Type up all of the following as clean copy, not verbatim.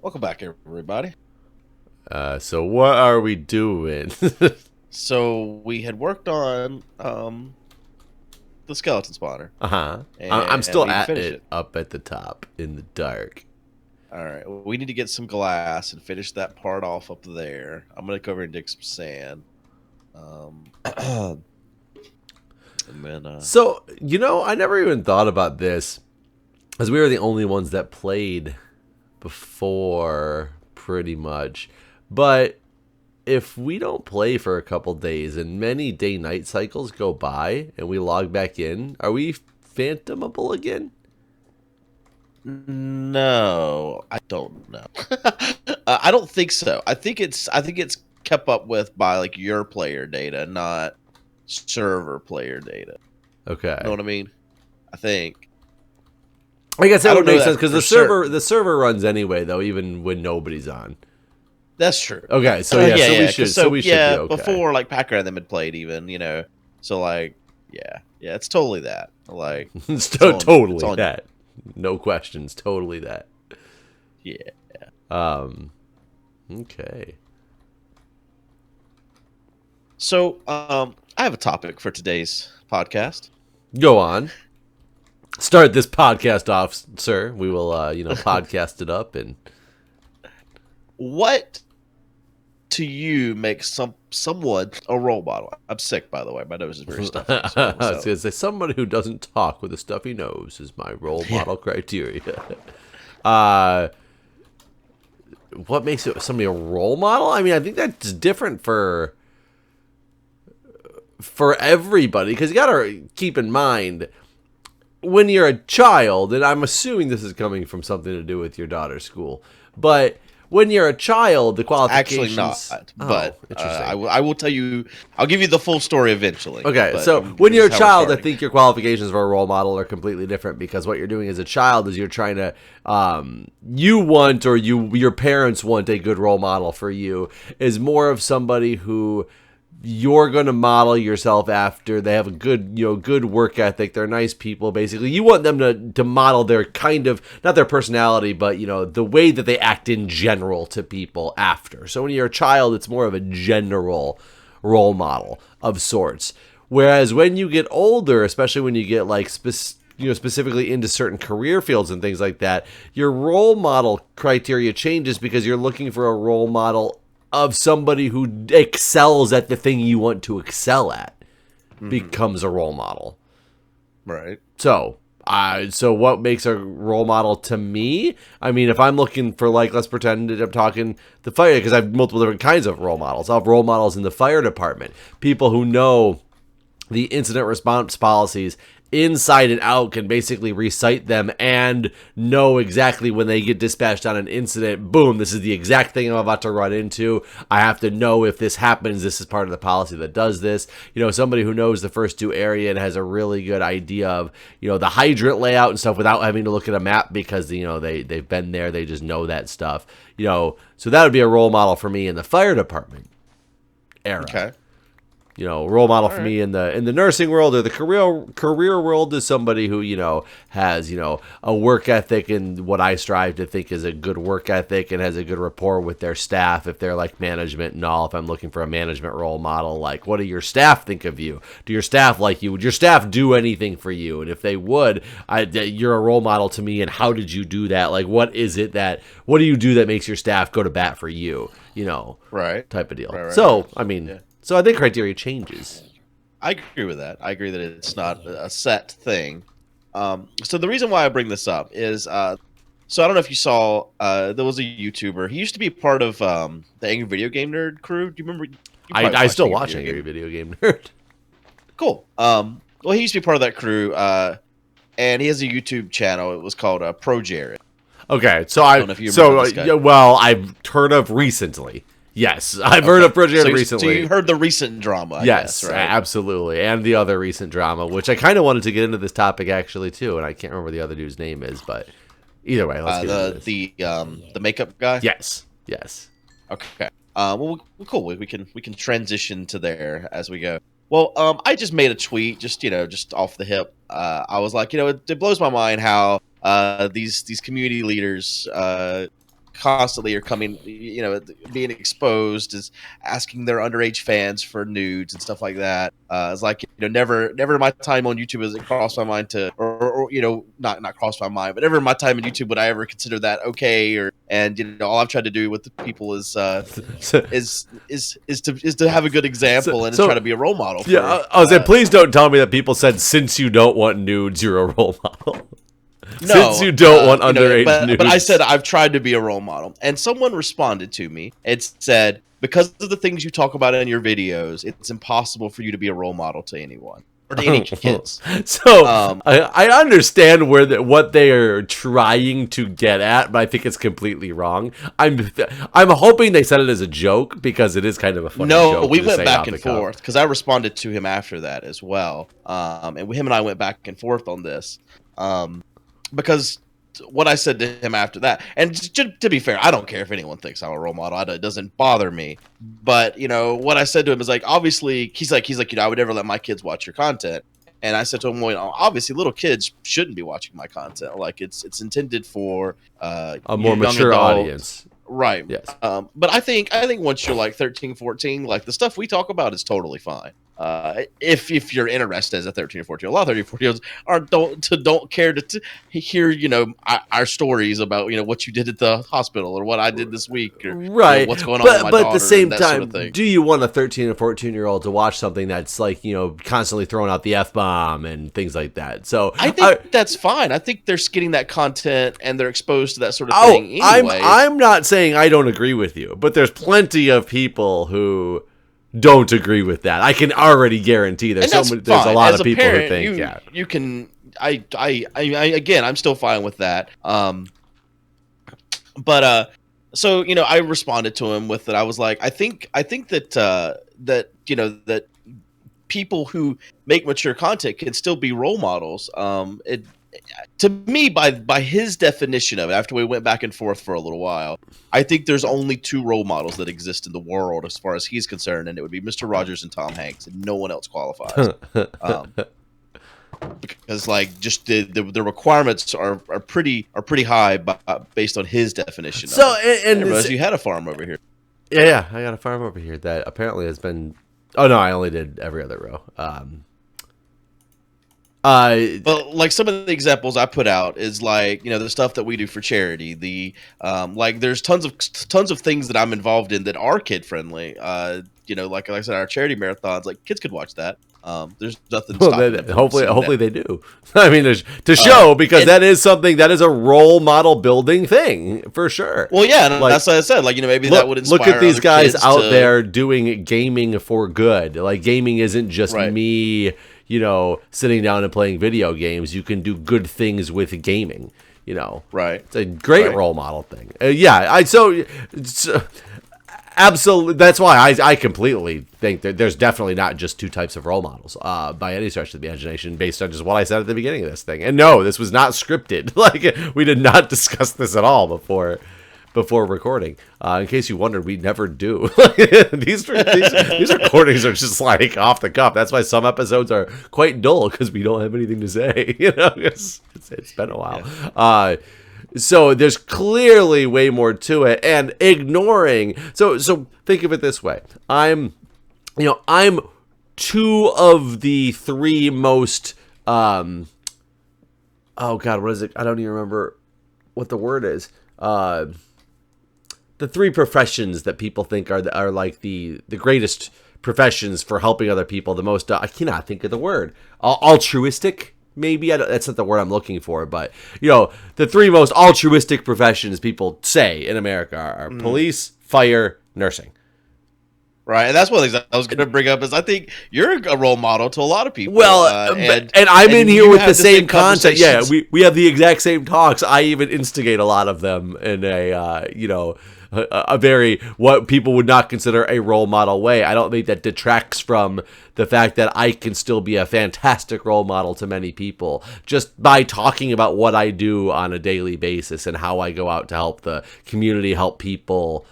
Welcome back, everybody. So what are we doing? So we had worked on the skeleton spawner, Uh-huh. I'm and still we need to at finish it it. up at the top in the dark. All right, we need to get some glass and finish that part off up there. I'm gonna go over and dig some sand. And then So, I never even thought about this, as we were the only ones that played before, pretty much. But if we don't play for a couple days and many day-night cycles go by and we log back in, are we phantomable again? no, I don't know. I don't think so. I think it's kept up with by like your player data, not server player data. Know Okay. what I mean? I think. I guess I that don't would know make sense that because for the certain. server runs anyway though, even when nobody's on. That's true. Okay, so yeah, Yeah, so we yeah. should Because so so we should be yeah, okay. before like Packer and them had played even. So like yeah, it's totally that. Like It's it's totally on you. that. No questions, totally that. Yeah. Um okay. So I have a topic for today's podcast. Go on. Start this podcast off, sir. We will podcast it up and What to you makes someone a role model? I'm sick, by the way. My nose is very stuffy, so I was so gonna say somebody who doesn't talk with a stuffy nose is my role yeah. model criteria. uh what makes it somebody a role model? I mean, I think that's different for everybody because you gotta keep in mind when you're a child, and I'm assuming this is coming from something to do with your daughter's school, but when you're a child, the Actually qualifications. not, Oh, but interesting. I will tell you. I'll give you the full story eventually. Okay, But so when this you're is a how we're child, I starting. think your qualifications for a role model are completely different because what you're doing as a child is you're trying to, you want or your parents want a good role model for you is more of somebody who you're going to model yourself after. They have a good work ethic. They're nice people. Basically, you want them to model their kind of not their personality, but the way that they act in general to people after. So when you're a child, it's more of a general role model of sorts. Whereas when you get older, especially when you get like specifically into certain career fields and things like that, your role model criteria changes because you're looking for a role model of somebody who excels at the thing you want to excel at Hmm. becomes a role model. Right. So what makes a role model to me? I mean, if I'm looking for like, let's pretend that I'm talking the fire because I have multiple different kinds of role models. I'll have role models in the fire department, people who know the incident response policies inside and out, can basically recite them and know exactly when they get dispatched on an incident, boom, this is the exact thing I'm about to run into. I have to know if this happens, this is part of the policy that does this. Somebody who knows the first two area and has a really good idea of, the hydrant layout and stuff without having to look at a map because, they've been there, they just know that stuff. So that would be a role model for me in the fire department era. Okay. Role model All for right. me in the nursing world or the career world is somebody who has a work ethic and what I strive to think is a good work ethic and has a good rapport with their staff. If they're like management and all, if I'm looking for a management role model, like what do your staff think of you? Do your staff like you? Would your staff do anything for you? And if they would, you're a role model to me. And how did you do that? Like what do you do that makes your staff go to bat for you? Right. Type of deal. Right. So I mean. Yeah. So I think criteria changes. I agree with that. I agree that it's not a set thing. So the reason why I bring this up is, so I don't know if you saw, there was a YouTuber. He used to be part of the Angry Video Game Nerd crew. Do you remember? You probably I watched still Angry watch Video Angry Game. Video Game Nerd. Cool. Well, he used to be part of that crew, and he has a YouTube channel. It was called ProJared. Okay, I don't know if you remember this guy. yeah, well, I've heard of recently. Yes, I've heard Okay, of Project so you recently. heard the recent drama, I guess, Yes, right? absolutely, and the other recent drama, which I kind of wanted to get into this topic actually too, and I can't remember the other dude's name is, but either way, let's get into The this. the makeup guy. Yes, yes. Okay. Cool. We can transition to there as we go. Well, I just made a tweet, just off the hip. I was like, it blows my mind how these community leaders constantly are coming, being exposed, is asking their underage fans for nudes and stuff like that. It's like, never in my time on YouTube has it crossed my mind to, or not crossed my mind, but never in my time on YouTube would I ever consider that okay. And all I've tried to do with the people is to have a good example and to try to be a role model. I was saying, please don't tell me that people said, since you don't want nudes, you're a role model. No, since you don't want underage nudes. But I said I've tried to be a role model, and someone responded to me and said, because of the things you talk about in your videos, it's impossible for you to be a role model to anyone or to any kids. So I understand what they are trying to get at, but I think it's completely wrong. I'm hoping they said it as a joke, because it is kind of a funny joke. No, we went back and forth, because I responded to him after that as well, and him and I went back and forth on this. Because what I said to him after that, and to be fair, I don't care if anyone thinks I'm a role model. It doesn't bother me. But what I said to him is like, obviously, he's like, I would never let my kids watch your content. And I said to him, well, obviously, little kids shouldn't be watching my content. Like, it's intended for a more mature audience. Right. Yes. But I think once you're like 13, 14, like the stuff we talk about is totally fine. If you're interested as a 13 or 14, a lot of 13 or 14-year-olds don't care to hear, our stories about, what you did at the hospital or what I did this week or right. What's going on with my daughter. But at the same time, sort of do you want a 13 or 14-year-old to watch something that's like, constantly throwing out the F-bomb and things like that? So I think that's fine. I think they're getting that content and they're exposed to that sort of thing anyway. I'm not saying I don't agree with you, but there's plenty of people who don't agree with that. I can already guarantee there's a lot of people who think you can. I again, I'm still fine with that. So I responded to him with that. I was like, I think that people who make mature content can still be role models. To me, by his definition of it, after we went back and forth for a little while, I think there's only two role models that exist in the world as far as he's concerned, and it would be Mr. Rogers and Tom Hanks, and no one else qualifies. Because like just the requirements are pretty high based on his definition. So and you had a farm over here. Yeah, I got a farm over here that apparently has been. Oh no, I only did every other row. But like some of the examples I put out is like the stuff that we do for charity. The like there's tons of things that I'm involved in that are kid friendly. Like I said, our charity marathons, like kids could watch that. There's nothing. Hopefully they do. I mean, to show because that is something that is a role model building thing for sure. Well, yeah, and that's what I said. Like maybe that would inspire. Look at these guys out there doing gaming for good. Like gaming isn't just me. Sitting down and playing video games. You can do good things with gaming. Right? It's a great role model thing. Absolutely. That's why I completely think that there's definitely not just two types of role models by any stretch of the imagination based on just what I said at the beginning of this thing. And no, this was not scripted. Like we did not discuss this at all before recording. In case you wondered, we never do. these recordings are just like off the cuff. That's why some episodes are quite dull because we don't have anything to say. It's been a while. Yeah. So there's clearly way more to it, and ignoring. So think of it this way: I'm two of the three most. Oh God, what is it? I don't even remember what the word is. The three professions that people think are like the greatest professions for helping other people. The most. I cannot think of the word. Altruistic. Maybe that's not the word I'm looking for, but the three most altruistic professions people say in America are police, fire, nursing. Right, and that's one of the things I was going to bring up is I think you're a role model to a lot of people. Well, and I'm in here with the same content. Yeah, we have the exact same talks. I even instigate a lot of them in a very what people would not consider a role model way. I don't think that detracts from the fact that I can still be a fantastic role model to many people just by talking about what I do on a daily basis and how I go out to help the community, help people,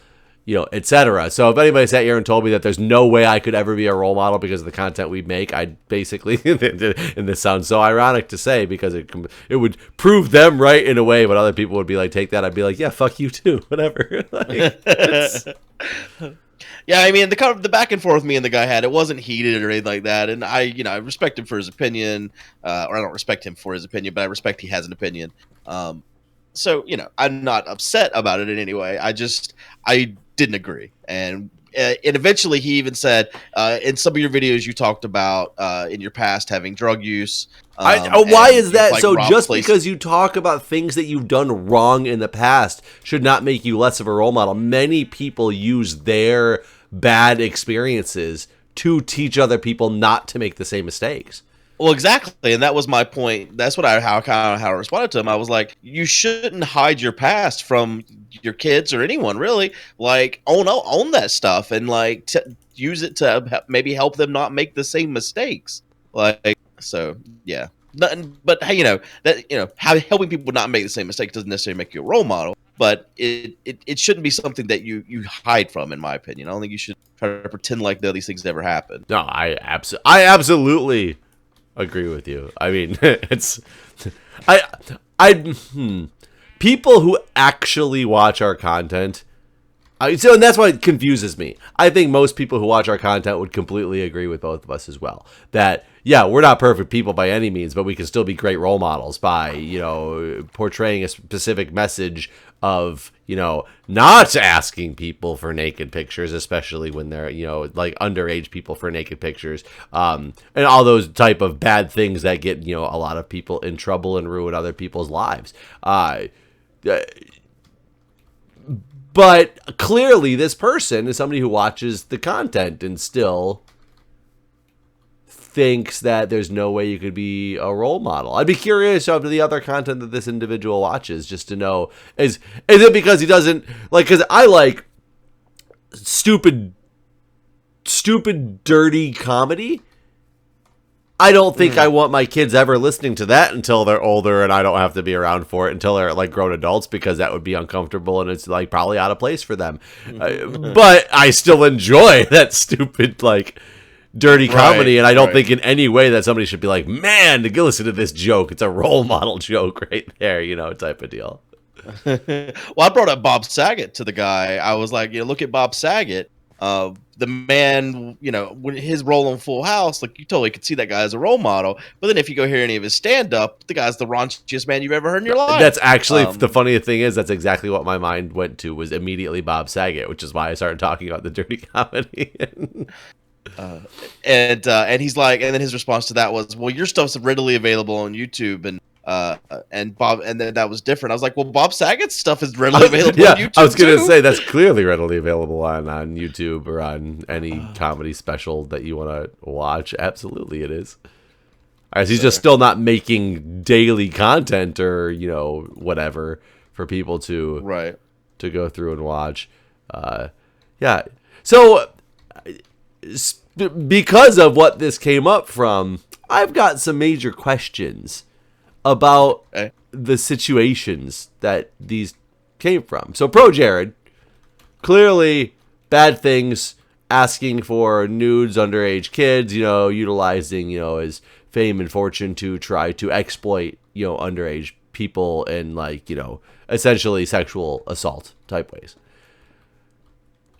etc. So if anybody sat here and told me that there's no way I could ever be a role model because of the content we make, I'd basically, and this sounds so ironic to say because it would prove them right in a way, but other people would be like, take that. I'd be like, yeah, fuck you too, whatever. Yeah, I mean, the back and forth me and the guy had, it wasn't heated or anything like that, and I respect him for his opinion, or I don't respect him for his opinion, but I respect he has an opinion. So I'm not upset about it in any way. I didn't agree, and eventually he even said, in some of your videos you talked about in your past having drug use. Why is that? Like, so just because you talk about things that you've done wrong in the past should not make you less of a role model. Many people use their bad experiences to teach other people not to make the same mistakes. Well, exactly, and that was my point. That's what how I responded to him. I was like, you shouldn't hide your past from your kids or anyone, really. Like, own that stuff and like use it to maybe help them not make the same mistakes. Like, so yeah, nothing. But hey, helping people not make the same mistake doesn't necessarily make you a role model. But it shouldn't be something that you hide from, in my opinion. I don't think you should try to pretend like these things never happened. No, I absolutely agree with you. I mean, it's people who actually watch our content. So, and that's why it confuses me. I think most people who watch our content would completely agree with both of us as well. That, yeah, we're not perfect people by any means, but we can still be great role models by, portraying a specific message of, not asking people for naked pictures, especially when they're, like underage people for naked pictures, and all those type of bad things that get, a lot of people in trouble and ruin other people's lives. But clearly this person is somebody who watches the content and still thinks that there's no way you could be a role model. I'd be curious of the other content that this individual watches just to know, is it because he doesn't like, because I like stupid, dirty comedy. I don't think I want my kids ever listening to that until they're older and I don't have to be around for it until they're like grown adults, because that would be uncomfortable and it's like probably out of place for them. But I still enjoy that stupid, like, dirty comedy, and I don't think in any way that somebody should be like, man, to go listen to this joke. It's a role model joke right there, type of deal. Well, I brought up Bob Saget to the guy. I was like, look at Bob Saget. The man, when his role on Full House, like, you totally could see that guy as a role model. But then if you go hear any of his stand-up, the guy's the raunchiest man you've ever heard in your life. That's actually, the funny thing is, that's exactly what my mind went to, was immediately Bob Saget, which is why I started talking about the dirty comedy. And he's like, and then his response to that was, well, your stuff's readily available on YouTube, and Bob, and then that was different. I was like, well, Bob Saget's stuff is readily available on YouTube. I was going to say that's clearly readily available on YouTube or on any comedy special that you want to watch. Absolutely, it is. He's just still not making daily content or whatever for people to go through and watch. Yeah. So because of what this came up from, I've got some major questions about the situations that these came from. So ProJared, clearly bad things, asking for nudes, underage kids, utilizing, his fame and fortune to try to exploit, underage people in, like, essentially sexual assault type ways.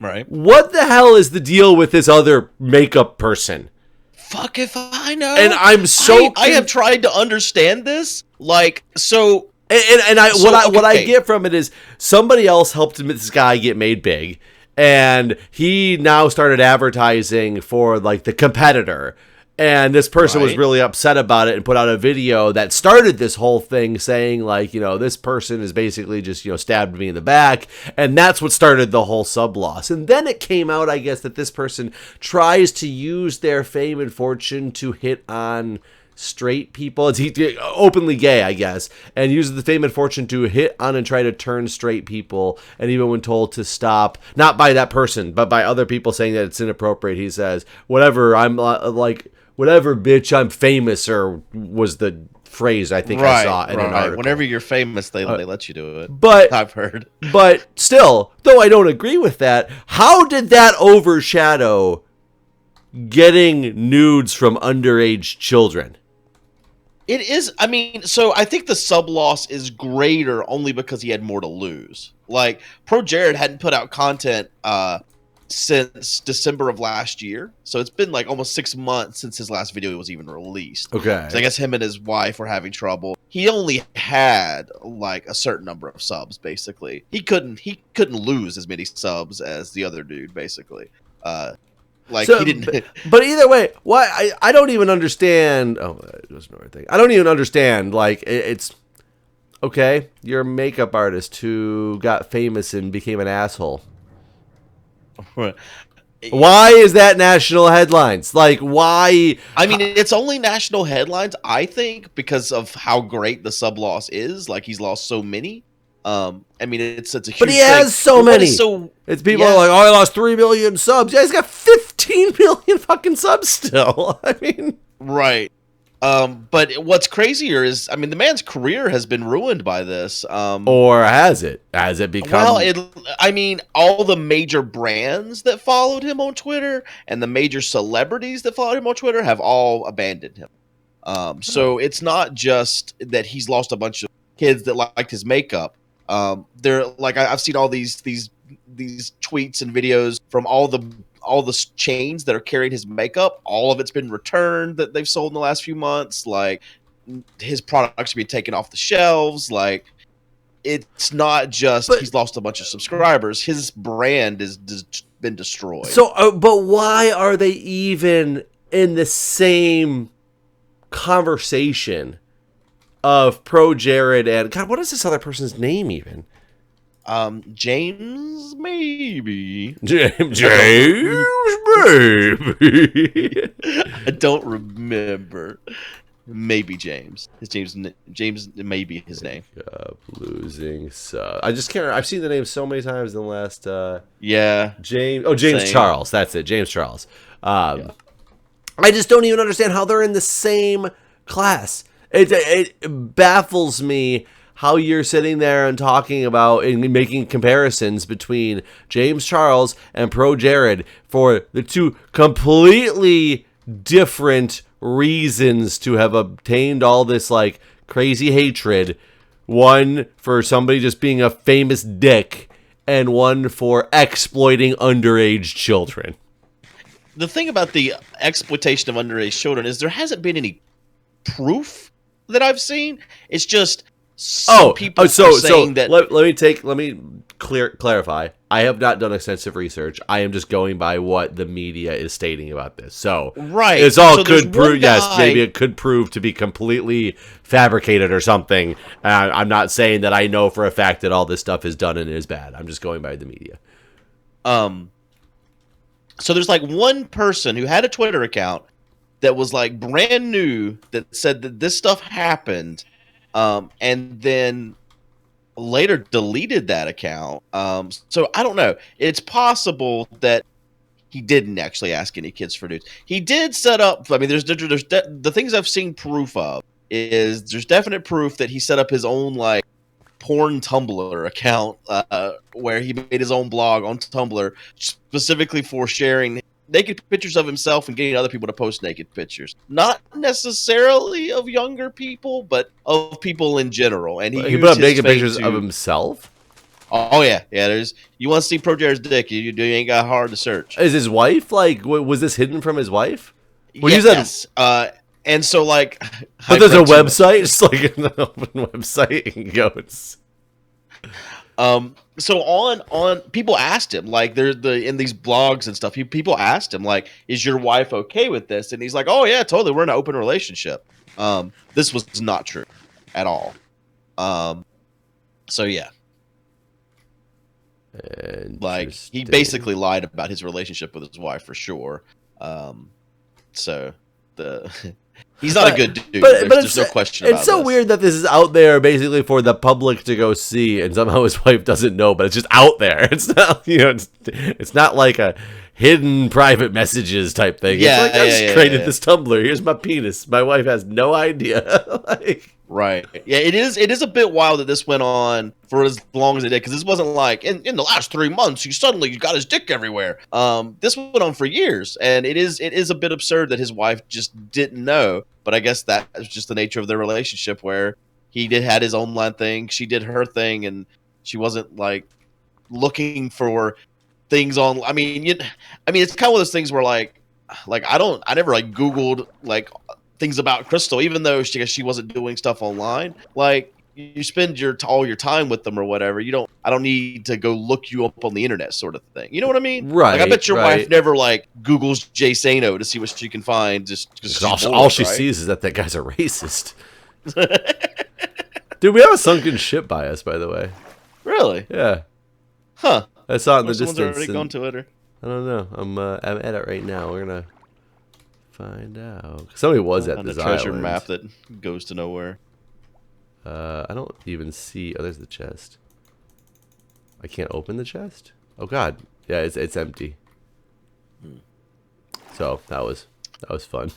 Right. What the hell is the deal with this other makeup person? Fuck if I know. And I'm so I have tried to understand this. Like, so what I get from it is somebody else helped this guy get made big, and he now started advertising for, like, the competitor. And this person was really upset about it and put out a video that started this whole thing saying, like, this person is basically just, stabbed me in the back. And that's what started the whole sub-loss. And then it came out, I guess, that this person tries to use their fame and fortune to hit on straight people. It's openly gay, I guess, and uses the fame and fortune to hit on and try to turn straight people. And even when told to stop, not by that person, but by other people saying that it's inappropriate, he says, whatever, I'm like... whatever, bitch, I'm famous, or was the phrase I think I saw in an article. Whenever you're famous, they let you do it. But I've heard. But still, though I don't agree with that, how did that overshadow getting nudes from underage children? It is. I mean, so I think the sub loss is greater only because he had more to lose. Like ProJared hadn't put out content since December of last year, so it's been like almost 6 months since his last video was even released. Okay, so I guess him and his wife were having trouble. He only had like a certain number of subs. Basically, he couldn't lose as many subs as the other dude. Basically, like so, he didn't. But either way, why I don't even understand. Oh, there's another thing. I don't even understand. Like it's okay. You're a makeup artist who got famous and became an asshole. Why is that national headlines? Like, why? I mean, it's only national headlines, I think, because of how great the sub loss is. Like, he's lost so many. I mean, it's a huge But he has thing. so many. It's people are like, oh, I lost 3 million subs. Yeah, he's got 15 million fucking subs still. I mean, right. But what's crazier is, I mean, the man's career has been ruined by this. Or has it? Has it become? Well, I mean, all the major brands that followed him on Twitter and the major celebrities that followed him on Twitter have all abandoned him. So it's not just that he's lost a bunch of kids that liked his makeup. They're like, I've seen all these tweets and videos from all the chains that are carrying his makeup. All of it's been returned that they've sold in the last few months. Like, his products are being taken off the shelves. Like, it's not just he's lost a bunch of subscribers. His brand has been destroyed. So, but why are they even in the same conversation of ProJared and God? What is this other person's name even? James, maybe. James, maybe. I don't remember. Maybe James. James may be his name. Losing sub. I just can't. I've seen the name so many times in the last. Yeah. James. Oh, James Same. Charles. That's it. James Charles. Yeah. I just don't even understand how they're in the same class. It baffles me how you're sitting there and talking about and making comparisons between James Charles and ProJared for the two completely different reasons to have obtained all this like crazy hatred. One for somebody just being a famous dick, and one for exploiting underage children. The thing about the exploitation of underage children is there hasn't been any proof that I've seen. It's just people are saying that. Let me clarify. I have not done extensive research. I am just going by what the media is stating about this. So right, it's all so could prove. Yes, maybe it could prove to be completely fabricated or something. I'm not saying that I know for a fact that all this stuff is done and is bad. I'm just going by the media. So there's like one person who had a Twitter account that was like brand new that said that this stuff happened, and then later deleted that account. So I don't know. It's possible that he didn't actually ask any kids for nudes. He did set up. I mean, there's the things I've seen proof of is there's definite proof that he set up his own like porn Tumblr account where he made his own blog on Tumblr specifically for sharing naked pictures of himself and getting other people to post naked pictures. Not necessarily of younger people, but of people in general. And he put up naked pictures of himself? Oh, yeah. Yeah, you want to see ProJared's dick, you ain't got hard to search. Is his wife, like, was this hidden from his wife? Well, yes. And so, like... But there's a website? It's like an open website and goes... So on people asked him, like, there's in these blogs and stuff, people asked him, like, is your wife okay with this? And he's like, oh yeah, totally, we're in an open relationship. This was not true at all. So yeah. Like, he basically lied about his relationship with his wife for sure. So He's not a good dude. But There's no question about it's so this. weird that this is out there basically for the public to go see, and somehow his wife doesn't know, but it's just out there. It's not, it's not like a hidden private messages type thing. Yeah, it's like, I just created this Tumblr. Here's my penis. My wife has no idea. Like, right. Yeah, it is a bit wild that this went on for as long as it did, because this wasn't like in the last 3 months he suddenly got his dick everywhere. This went on for years, and it is a bit absurd that his wife just didn't know. But I guess that is just the nature of their relationship, where he had his online thing, she did her thing, and she wasn't like looking for things on. I mean, it's kind of one of those things where like I never like Googled like things about Crystal, even though she wasn't doing stuff online. Like, you spend all your time with them or whatever. I don't need to go look you up on the internet, sort of thing. You know what I mean? Right. Like, I bet your right. wife never like Googles Jay Sano to see what she can find, just because all she sees is that guy's a racist. Dude, we have a sunken ship by us, by the way. Really? Yeah. Huh. I saw it in the Someone's distance. already gone to it. I don't know. I'm at it right now. We're gonna find out. Somebody was at this treasure island. map that goes to nowhere. I don't even see. Oh, there's the chest. I can't open the chest. Oh God. Yeah, it's empty. So that was fun.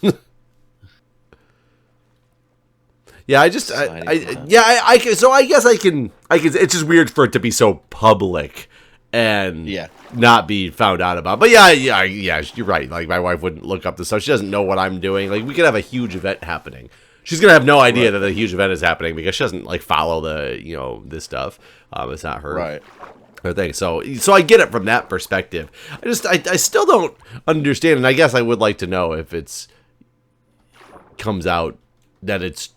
Yeah, so I guess I can. It's just weird for it to be so public and not be found out about. But yeah, you're right. Like, my wife wouldn't look up the stuff. She doesn't know what I'm doing. Like, we could have a huge event happening. She's gonna have no idea that a huge event is happening because she doesn't like follow this stuff. It's not her thing. So I get it from that perspective. I still don't understand, and I guess I would like to know if it's comes out that it's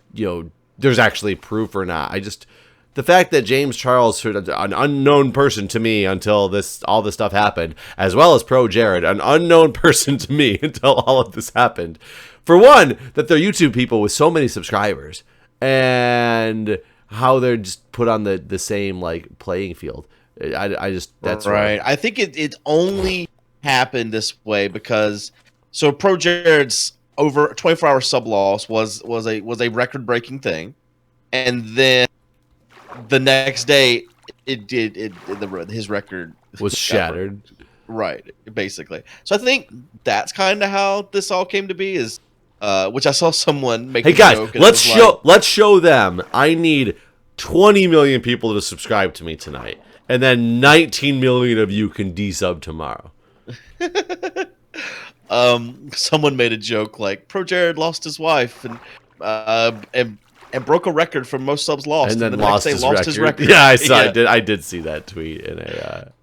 there's actually proof or not. The fact that James Charles, an unknown person to me until all this stuff happened, as well as ProJared, an unknown person to me until all of this happened. For one, that they're YouTube people with so many subscribers, and how they're just put on the same like playing field. That's right. I think it only happened this way because ProJared's over 24-hour sub loss was a record breaking thing, and then the next day his record was shattered. Right, basically. So I think that's kind of how this all came to be. Is which I saw someone make. Hey guys, let's show them. I need 20 million people to subscribe to me tonight, and then 19 million of you can desub tomorrow. Someone made a joke like ProJared lost his wife and broke a record for most subs lost, and then the lost his record. Yeah, I saw. I did see that tweet in a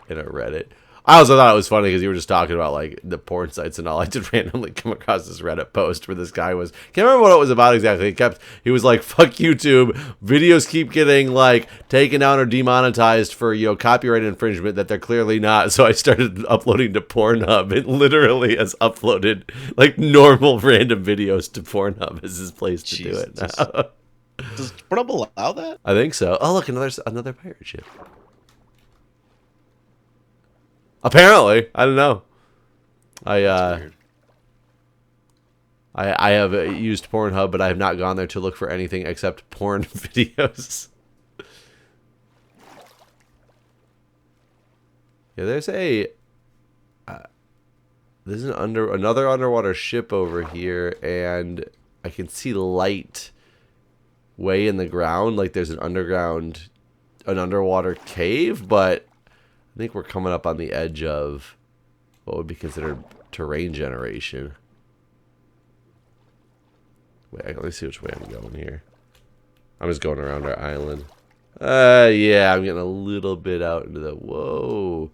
Reddit. I also thought it was funny because you were just talking about like the porn sites and all. I did randomly come across this Reddit post where this guy can't remember what it was about exactly. He was like, "Fuck YouTube, videos keep getting like taken down or demonetized for copyright infringement that they're clearly not." So I started uploading to Pornhub. It literally has uploaded like normal random videos to Pornhub as his place to do it now. Does Pornhub allow that? I think so. Oh look, another pirate ship. Apparently, I don't know. I have used Pornhub, but I have not gone there to look for anything except porn videos. Yeah, there's another underwater ship over here, and I can see light way in the ground, like there's an underwater cave, but I think we're coming up on the edge of what would be considered terrain generation. Wait, let me see which way I'm going here. I'm just going around our island. Yeah, I'm getting a little bit out into the whoa.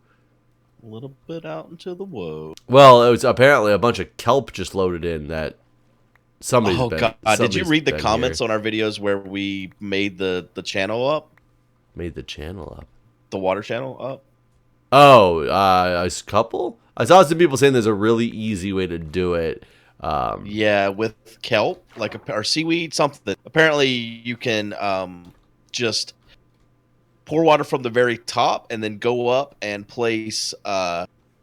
A little bit out into the whoa. Well, it was apparently a bunch of kelp just loaded in that somebody's been. God. Did you read the comments on our videos where we made the channel up? Made the channel up. The water channel up? Oh, a couple? I saw some people saying there's a really easy way to do it. Yeah, with kelp, or seaweed, something. Apparently, you can just pour water from the very top and then go up and place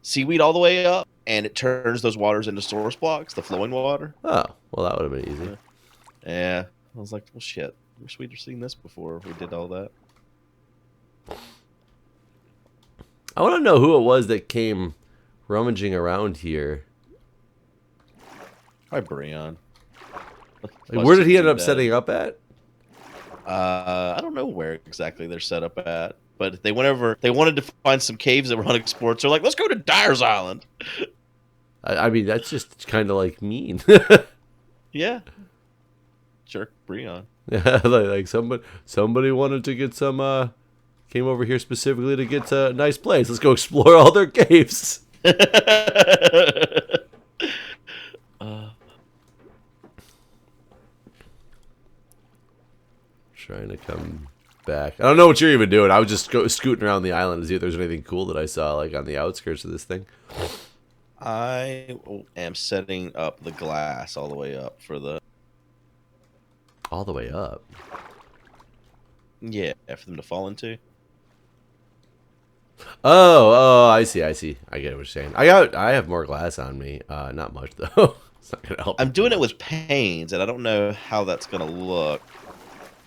seaweed all the way up, and it turns those waters into source blocks, the flowing water. Oh, well, that would have been easy. Yeah, I was like, well, shit. I wish we'd seen this before we did all that. I want to know who it was that came rummaging around here. Hi, Breon. Like, where did he end up setting up at? I don't know where exactly they're set up at, but they wanted to find some caves that were unexplored. So they're like, let's go to Dyer's Island. I mean, that's just kind of like mean. Yeah, jerk Breon. Yeah, like somebody wanted to get some. Came over here specifically to get a nice place. Let's go explore all their caves. Trying to come back. I don't know what you're even doing. I was just scooting around the island to see if there's anything cool that I saw, like on the outskirts of this thing. I am setting up the glass all the way up for the. All the way up. Yeah, for them to fall into. Oh, I see. I get what you're saying. I have more glass on me. Not much though. It's not gonna help. I'm doing it with panes, and I don't know how that's gonna look.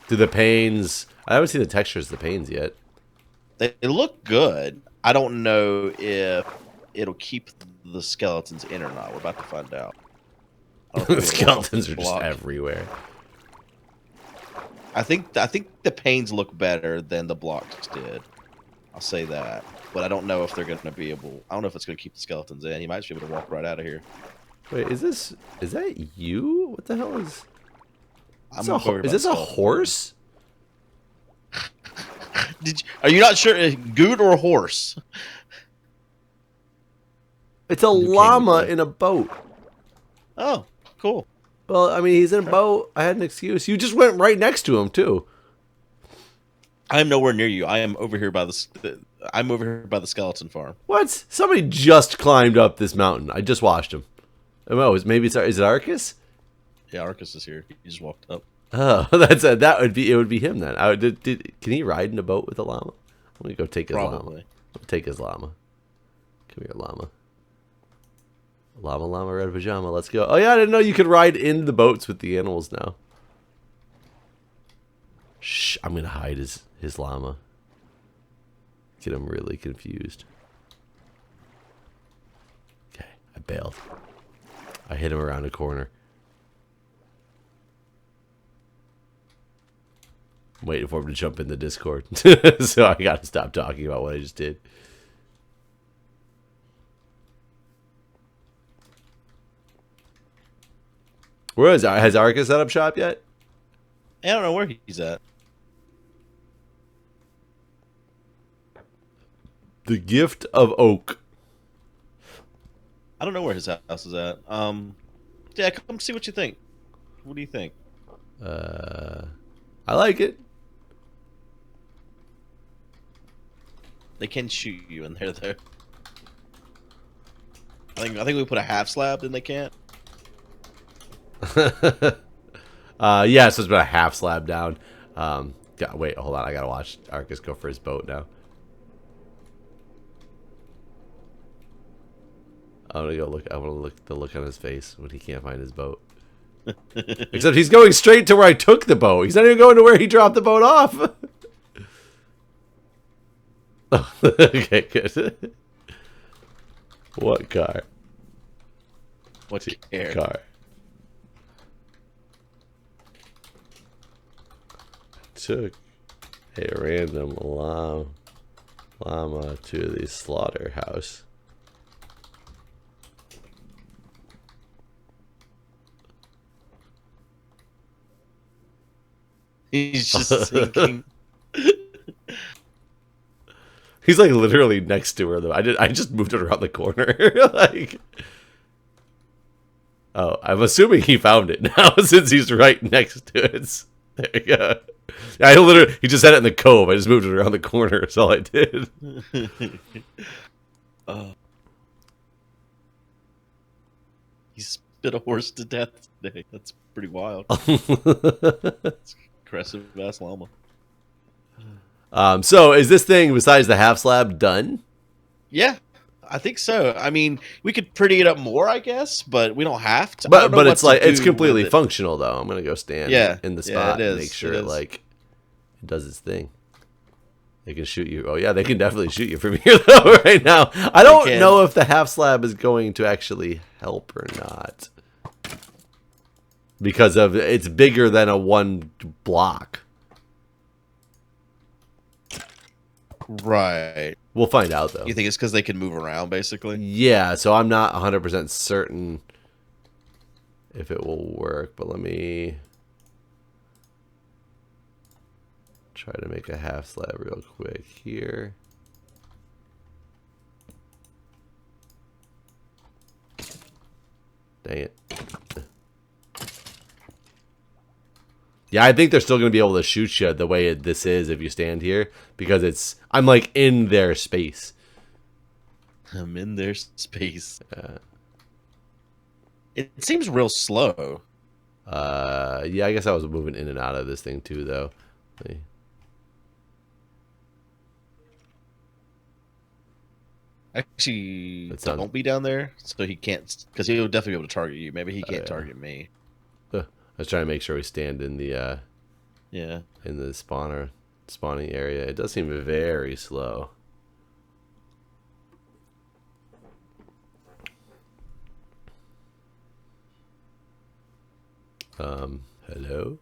Do the panes? I haven't seen the textures of the panes yet. They look good. I don't know if it'll keep the skeletons in or not. We're about to find out. The skeletons are just everywhere. I think the panes look better than the blocks did. I'll say that, but I don't know if they're going to be able. I don't know if it's going to keep the skeletons in. You might just be able to walk right out of here. Wait, is that you? What the hell is? Is this a horse? Are you not sure? Guude or a horse? It's a llama in a boat. Oh, cool. Well, I mean, he's in a boat. I had an excuse. You just went right next to him too. I am nowhere near you. I am over here by I'm over here by the skeleton farm. What? Somebody just climbed up this mountain. I just watched him. Oh, is it Arcus? Yeah, Arcus is here. He just walked up. Oh, it would be him then. Can he ride in a boat with a llama? Let me go take his llama. Take his llama. Come here, llama. Llama, red pajama. Let's go. Oh yeah, I didn't know you could ride in the boats with the animals now. Shh, I'm gonna hide his llama. Get him really confused. Okay, I bailed. I hit him around a corner. I'm waiting for him to jump in the Discord. So I gotta stop talking about what I just did. Where is has Arcus set up shop yet? I don't know where he's at. The Gift of Oak. I don't know where his house is at. Yeah, come see what you think. What do you think? I like it. They can shoot you in there, though. I think we put a half slab, then they can't. Yeah, so it's about a half slab down. Wait, hold on. I gotta watch Arcus go for his boat now. I'm gonna go look. I want to look the look on his face when he can't find his boat. Except he's going straight to where I took the boat. He's not even going to where he dropped the boat off. Oh, okay, good. What car? What care? Car. Took a random llama to the slaughterhouse. He's just sinking. He's like literally next to her though. I just moved it around the corner. Like, oh, I'm assuming he found it now since he's right next to it. There you go. Yeah, he just had it in the cove. I just moved it around the corner. That's all I did. He spit a horse to death today. That's pretty wild. It's aggressive ass llama. So is this thing besides the half slab done? Yeah, I think so. I mean, we could pretty it up more, I guess, but we don't have to. I But don't know but what it's to like it's do completely with it. functional though. I'm gonna go stand Yeah, in the yeah, spot it and is. make sure It it is. like it does its thing. They can shoot you. Oh yeah, they can definitely shoot you from here though right now. I don't know if the half slab is going to actually help or not. Because of it's bigger than a one block. Right. We'll find out though. You think it's because they can move around, basically? Yeah, so I'm not 100% certain if it will work, but let me try to make a half slab real quick here. Dang it. Yeah, I think they're still going to be able to shoot you the way this is if you stand here, because I'm like in their space. I'm in their space. It seems real slow. Yeah, I guess I was moving in and out of this thing too, though. Actually, don't be down there, so he can't, because he'll definitely be able to target you. Maybe he can't target me. I was trying to make sure we stand in the yeah, in the spawning area. It does seem very slow. Hello?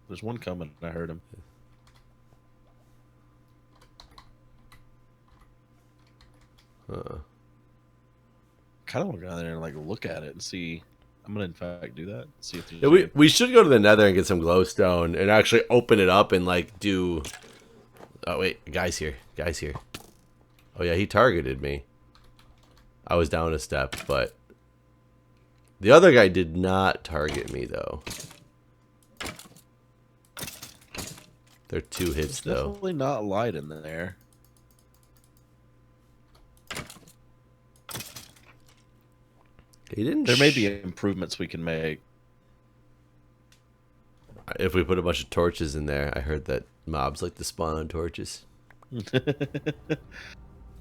There's one coming. I heard him. Kind of want to go down there and like look at it and see. I'm gonna in fact do that. See if yeah, we should go to the Nether and get some glowstone and actually open it up and like do. Oh wait, guy's here. Guy's here. Oh yeah, he targeted me. I was down a step, but the other guy did not target me though. They're 2 hits though. Definitely not light in there. He didn't. There may be improvements we can make. If we put a bunch of torches in there, I heard that mobs like to spawn on torches.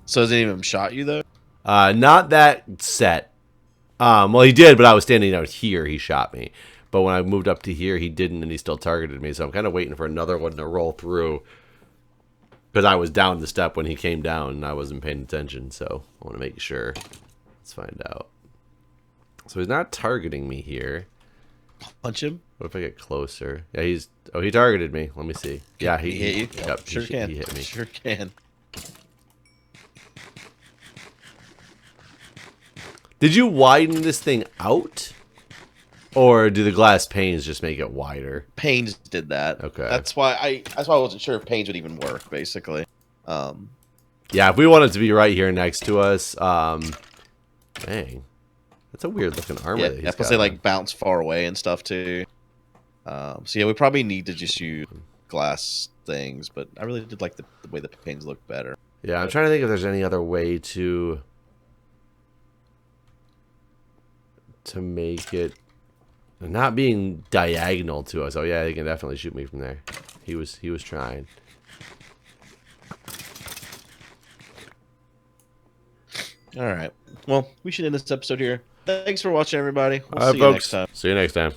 So has any of them shot you though? Not that set. Well, he did, but I was standing out here. He shot me. But when I moved up to here, he didn't, and he still targeted me. So I'm kind of waiting for another one to roll through. Because I was down the step when he came down, and I wasn't paying attention. So I want to make sure. Let's find out. So he's not targeting me here. Punch him. What if I get closer? Yeah, he's... Oh, he targeted me. Let me see. Yeah, he hit you. Yep, Sure can. He hit me. Sure can. Did you widen this thing out? Or do the glass panes just make it wider? Panes did that. Okay. That's why I wasn't sure if panes would even work, basically. Yeah, if we want it to be right here next to us, dang. That's a weird looking armor that he's got. Plus they like bounce far away and stuff too. So yeah, we probably need to just use glass things, but I really did like the way the panes look better. Yeah, I'm trying to think if there's any other way to make it not being diagonal to us. Oh yeah, he can definitely shoot me from there. He was trying. All right. Well, we should end this episode here. Thanks for watching, everybody. We'll All right, see you folks. next time. See you next time.